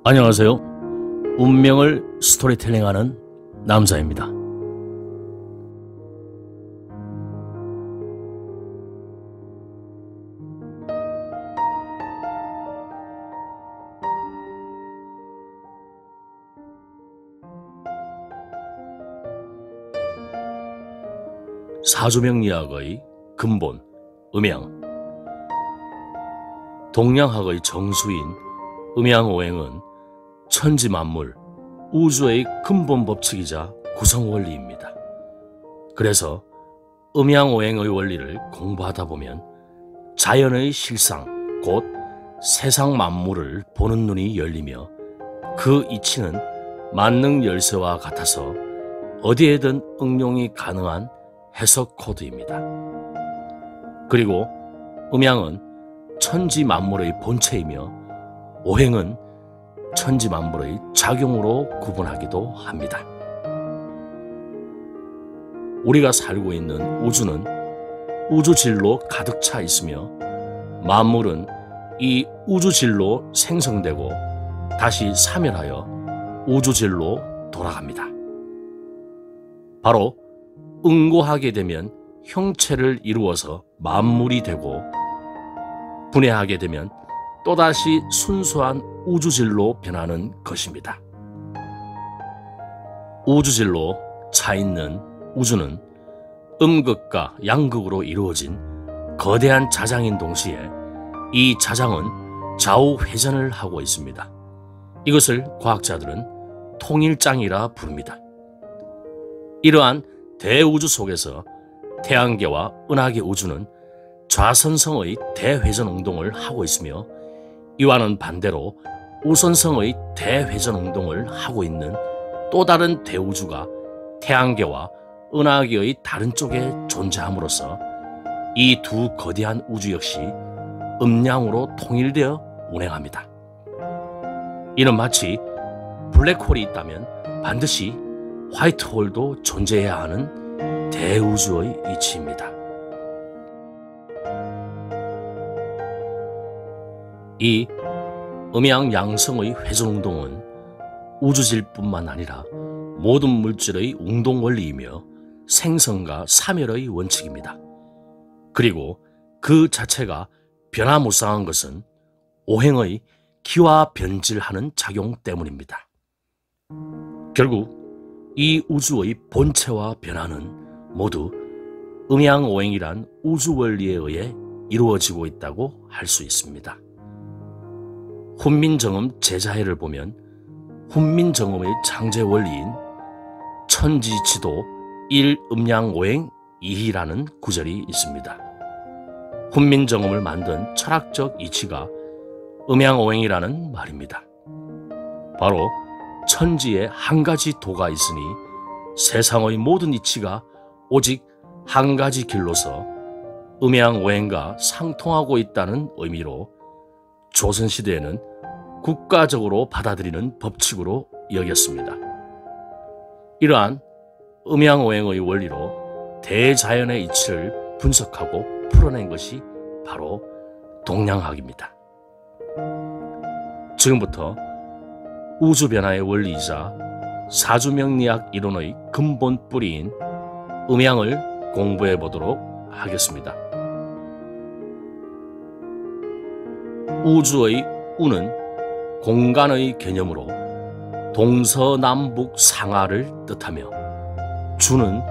안녕하세요. 운명을 스토리텔링하는 남자입니다. 사주명리학의 근본, 음양. 동양학의 정수인 음양오행은 천지만물, 우주의 근본 법칙이자 구성원리입니다. 그래서 음양오행의 원리를 공부하다 보면 자연의 실상, 곧 세상 만물을 보는 눈이 열리며 그 이치는 만능 열쇠와 같아서 어디에든 응용이 가능한 해석 코드입니다. 그리고 음양은 천지 만물의 본체이며 오행은 천지 만물의 작용으로 구분하기도 합니다. 우리가 살고 있는 우주는 우주질로 가득 차 있으며 만물은 이 우주질로 생성되고 다시 사멸하여 우주질로 돌아갑니다. 바로 응고하게 되면 형체를 이루어서 만물이 되고 분해하게 되면 또다시 순수한 우주질로 변하는 것입니다. 우주질로 차있는 우주는 음극과 양극으로 이루어진 거대한 자장인 동시에 이 자장은 좌우 회전을 하고 있습니다. 이것을 과학자들은 통일장이라 부릅니다. 이러한 대우주 속에서 태양계와 은하계 우주는 좌선성의 대회전 운동을 하고 있으며 이와는 반대로 우선성의 대회전 운동을 하고 있는 또 다른 대우주가 태양계와 은하계의 다른 쪽에 존재함으로써 이 두 거대한 우주 역시 음양으로 통일되어 운행합니다. 이는 마치 블랙홀이 있다면 반드시 화이트홀도 존재해야 하는 대우주의 이치입니다. 이 음양양성의 회전운동은 우주질뿐만 아니라 모든 물질의 운동원리이며 생성과 사멸의 원칙입니다. 그리고 그 자체가 변화무쌍한 것은 오행의 기화변질하는 작용 때문입니다. 결국 이 우주의 본체와 변화는 모두 음양오행이란 우주원리에 의해 이루어지고 있다고 할 수 있습니다. 훈민정음 제자해를 보면 훈민정음의 창제원리인 천지지도 일음양오행 이희라는 구절이 있습니다. 훈민정음을 만든 철학적 이치가 음양오행이라는 말입니다. 바로 천지에 한 가지 도가 있으니 세상의 모든 이치가 오직 한 가지 길로서 음양오행과 상통하고 있다는 의미로 조선시대에는 국가적으로 받아들이는 법칙으로 여겼습니다. 이러한 음양오행의 원리로 대자연의 이치를 분석하고 풀어낸 것이 바로 동양학입니다. 지금부터 우주변화의 원리이자 사주명리학 이론의 근본 뿌리인 음양을 공부해 보도록 하겠습니다. 우주의 우는 공간의 개념으로 동서남북 상하를 뜻하며 주는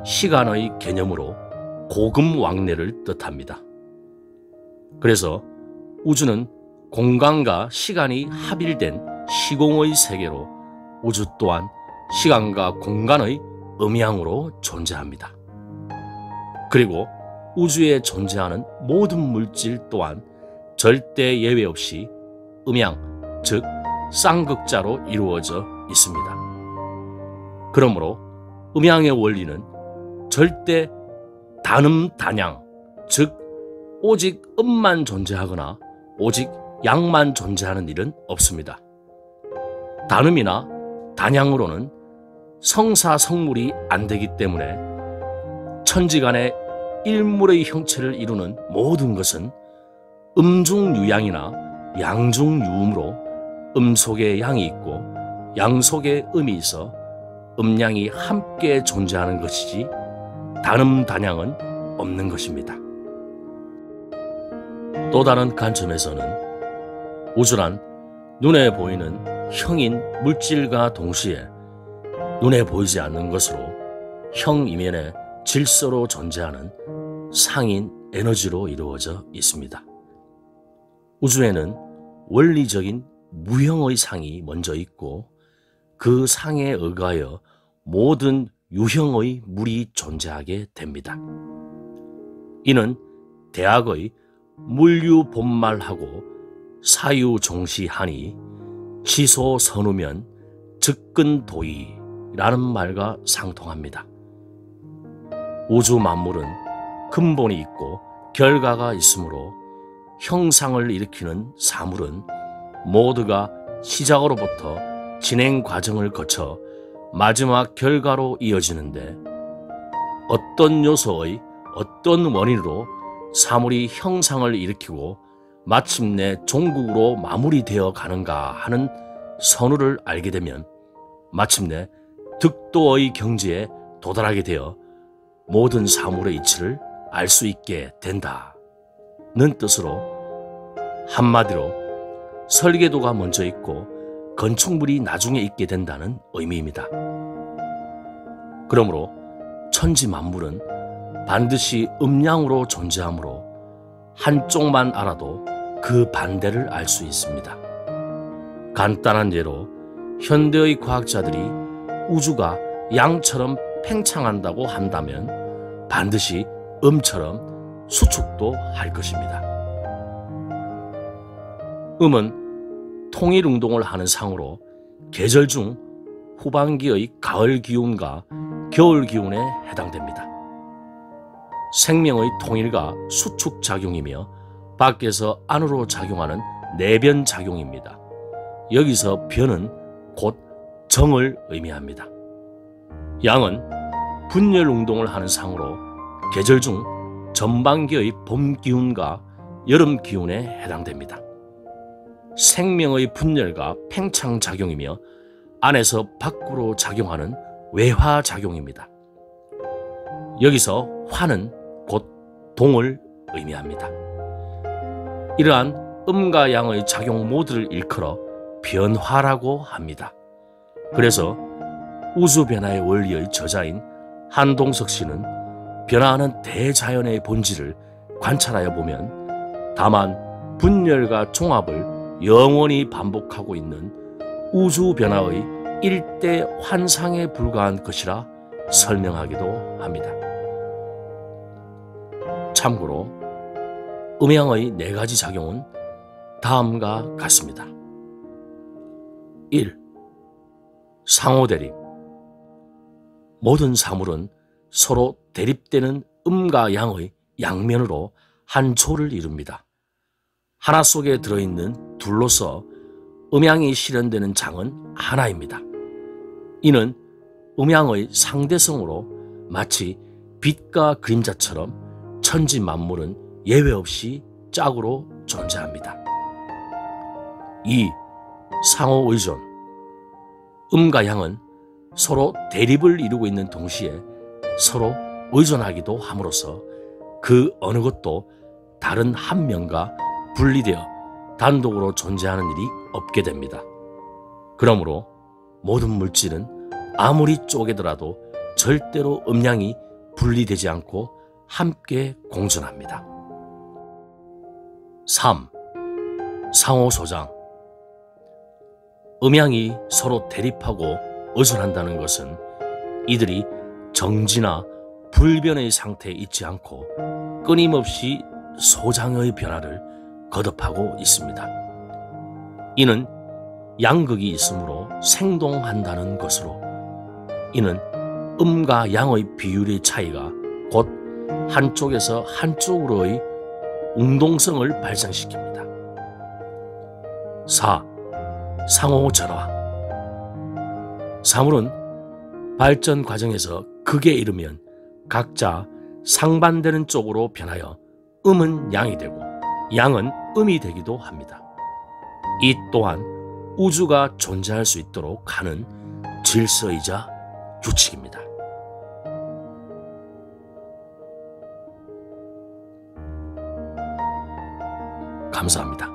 시간의 개념으로 고금왕래를 뜻합니다. 그래서 우주는 공간과 시간이 합일된 시공의 세계로 우주 또한 시간과 공간의 음양으로 존재합니다. 그리고 우주에 존재하는 모든 물질 또한 절대 예외 없이 음양, 즉 쌍극자로 이루어져 있습니다. 그러므로 음양의 원리는 절대 단음단양, 즉 오직 음만 존재하거나 오직 양만 존재하는 일은 없습니다. 단음이나 단양으로는 성사성물이 안 되기 때문에 천지간의 일물의 형체를 이루는 모든 것은 음중유양이나 양중유음으로 음 속에 양이 있고 양 속에 음이 있어 음양이 함께 존재하는 것이지 단음단양은 없는 것입니다. 또 다른 관점에서는 우주란 눈에 보이는 형인 물질과 동시에 눈에 보이지 않는 것으로 형 이면에 질서로 존재하는 상인 에너지로 이루어져 있습니다. 우주에는 원리적인 무형의 상이 먼저 있고 그 상에 의하여 모든 유형의 물이 존재하게 됩니다. 이는 대학의 물유본말하고 사유종시하니 치소선우면 즉근도이라는 말과 상통합니다. 우주 만물은 근본이 있고 결과가 있으므로 형상을 일으키는 사물은 모두가 시작으로부터 진행 과정을 거쳐 마지막 결과로 이어지는데 어떤 요소의 어떤 원인으로 사물이 형상을 일으키고 마침내 종국으로 마무리되어 가는가 하는 선우를 알게 되면 마침내 득도의 경지에 도달하게 되어 모든 사물의 이치를 알 수 있게 된다는 뜻으로 한마디로 설계도가 먼저 있고 건축물이 나중에 있게 된다는 의미입니다. 그러므로 천지 만물은 반드시 음양으로 존재하므로 한쪽만 알아도 그 반대를 알 수 있습니다. 간단한 예로 현대의 과학자들이 우주가 양처럼 팽창한다고 한다면 반드시 음처럼 수축도 할 것입니다. 음은 통일 운동을 하는 상으로 계절 중 후반기의 가을 기운과 겨울 기운에 해당됩니다. 생명의 통일과 수축 작용이며 밖에서 안으로 작용하는 내변 작용입니다. 여기서 변은 곧 정을 의미합니다. 양은 분열 운동을 하는 상으로 계절 중 전반기의 봄 기운과 여름 기운에 해당됩니다. 생명의 분열과 팽창 작용이며 안에서 밖으로 작용하는 외화 작용입니다. 여기서 화는 곧 동을 의미합니다. 이러한 음과 양의 작용 모두를 일컬어 변화라고 합니다. 그래서 우주 변화의 원리의 저자인 한동석 씨는 변화하는 대자연의 본질을 관찰하여 보면 다만 분열과 종합을 영원히 반복하고 있는 우주 변화의 일대 환상에 불과한 것이라 설명하기도 합니다. 참고로 음양의 4가지 작용은 다음과 같습니다. 1. 상호대립. 모든 사물은 서로 대립되는 음과 양의 양면으로 한 조를 이룹니다. 하나 속에 들어있는 둘로서 음양이 실현되는 장은 하나입니다. 이는 음양의 상대성으로 마치 빛과 그림자처럼 천지 만물은 예외 없이 짝으로 존재합니다. 2. 상호의존. 음과 양은 서로 대립을 이루고 있는 동시에 서로 의존하기도 함으로써 그 어느 것도 다른 한 면과 분리되어 단독으로 존재하는 일이 없게 됩니다. 그러므로 모든 물질은 아무리 쪼개더라도 절대로 음양이 분리되지 않고 함께 공존합니다. 3. 상호소장. 음양이 서로 대립하고 의존한다는 것은 이들이 정지나 불변의 상태에 있지 않고 끊임없이 소장의 변화를 거듭하고 있습니다. 이는 양극이 있으므로 생동한다는 것으로 이는 음과 양의 비율의 차이가 곧 한쪽에서 한쪽으로의 운동성을 발생시킵니다. 4. 상호전화. 사물은 발전 과정에서 극에 이르면 각자 상반되는 쪽으로 변하여 음은 양이 되고 양은 음이 되기도 합니다. 이 또한 우주가 존재할 수 있도록 하는 질서이자 규칙입니다. 감사합니다.